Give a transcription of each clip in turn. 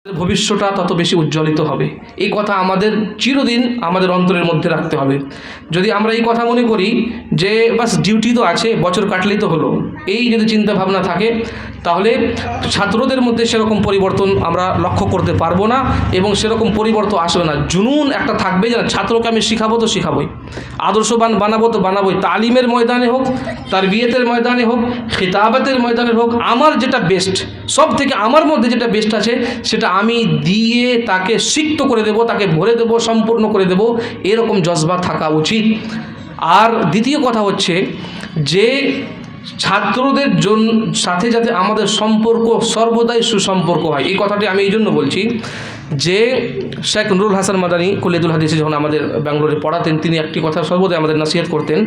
ভবিষ্যৎটা তত বেশি উজ্জ্বলিত হবে। এই কথা আমাদের চিরদিন আমাদের অন্তরের মধ্যে রাখতে হবে। যদি আমরা এই কথা মনে করি যে বাস ডিউটি তো আছে, বছর কাটলেই তো হলো, এই যদি চিন্তা ভাবনা থাকে তাহলে ছাত্রদের মধ্যে সেরকম পরিবর্তন আমরা লক্ষ্য করতে পারবো না এবং সেরকম পরিবর্তন আসবে না। জুনুন একটা থাকবে যে ছাত্রকে আমি শিখাবো তো শিখাবোই, আদর্শবান বানাবো তো বানাবোই, তালিমের ময়দানে হোক, তারবিয়তের ময়দানে হোক, খিতাবতের ময়দানে হোক, আমার যেটা বেস্ট, সব থেকে আমার মধ্যে যেটা বেস্ট আছে সেটা আমি দিয়ে তাকে সিক্ত করে দেব, তাকে ভরে দেব, সম্পূর্ণ করে দেব, এরকম জজবা থাকা উচিত। আর দ্বিতীয় কথা হচ্ছে যে ছাত্রদের সাথে যাতে আমাদের সম্পর্ক সর্বদাই সুসম্পর্ক হয়। এই কথাটি আমি এই জন্য বলছি যে শেখ নুরুল হাসান মাদানী কুলিয়াতুল হাদিসে যখন আমাদের ব্যাঙ্গালোরে পড়াতেন, তিনি একটি কথা সর্বদাই আমাদের নসিহত করতেন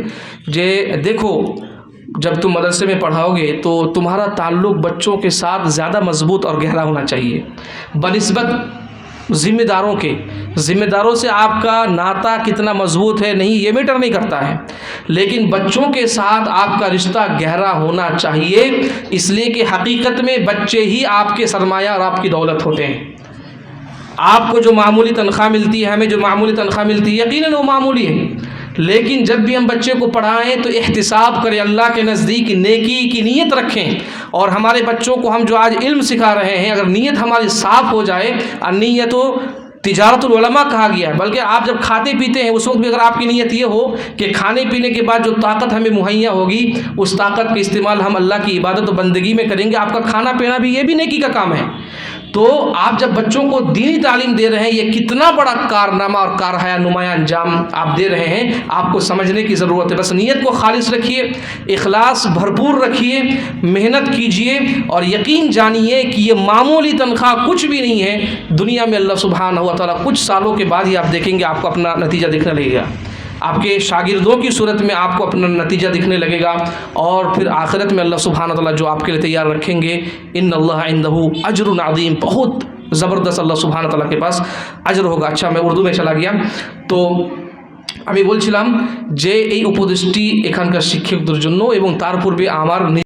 যে देखो जब तुम मदरसे में पढ़ाओगे तो तुम्हारा ताल्लुक़ बच्चों के साथ ज़्यादा मजबूत और गहरा होना चाहिए बनिस्बत ज़िम्मेदारों से आपका नाता कितना मजबूत है नहीं ये मैटर नहीं करता है, लेकिन बच्चों के साथ आपका रिश्ता गहरा होना चाहिए, इसलिए कि हकीकत में बच्चे ही आपके सरमाया और आपकी दौलत होते हैं। आपको जो मामूली तनख्वाह मिलती है, हमें जो मामूली तनख्वाह मिलती है, यकीनन वो मामूली है, लेकिन जब भी हम बच्चे को पढ़ाएं तो एहतिसाब करें, अल्लाह के नज़दीक नेकी की नीयत रखें। और हमारे बच्चों को हम जो आज इल्म सिखा रहे हैं, अगर नीयत हमारी साफ़ हो जाए, और नीयत तो तिजारतुल उलमा कहा गया है, बल्कि आप जब खाते पीते हैं उस वक्त भी अगर आपकी नीयत ये हो कि खाने पीने के बाद जो ताकत हमें मुहैया होगी उस ताकत का इस्तेमाल हम अल्लाह की इबादत और बंदगी में करेंगे, आपका खाना पीना भी ये भी नेकी का काम है। तो आप जब बच्चों को दीनी तालीम दे रहे हैं, ये कितना बड़ा कारनामा और कारहया नुमाया अंजाम आप दे रहे हैं, आपको समझने की ज़रूरत है। बस नीयत को खालिस रखिए, इखलास भरपूर रखिए, मेहनत कीजिए और यकीन जानिए कि ये मामूली तनख्वाह कुछ भी नहीं है। दुनिया में अल्लाह सुब्हानहू व तआला कुछ सालों के बाद ही आप देखेंगे आपको अपना नतीजा दिखने लगेगा, आपके शागिर्दों की सूरत में आपको अपना नतीजा दिखने लगेगा, और फिर आखिरत में अल्लाह सुब्हानहू व तआला जो आपके लिए तैयार रखेंगे, इन्नल्लाह इंदहू अजरुन अज़ीम, बहुत ज़बरदस्त अल्लाह सुब्हानहू व तआला के पास अजर होगा। अच्छा, मैं उर्दू में चला गया। তো আমি বলছিলাম যে এই উপদেশটি এখানকার শিক্ষকদের জন্য এবং তার পূর্বে আমার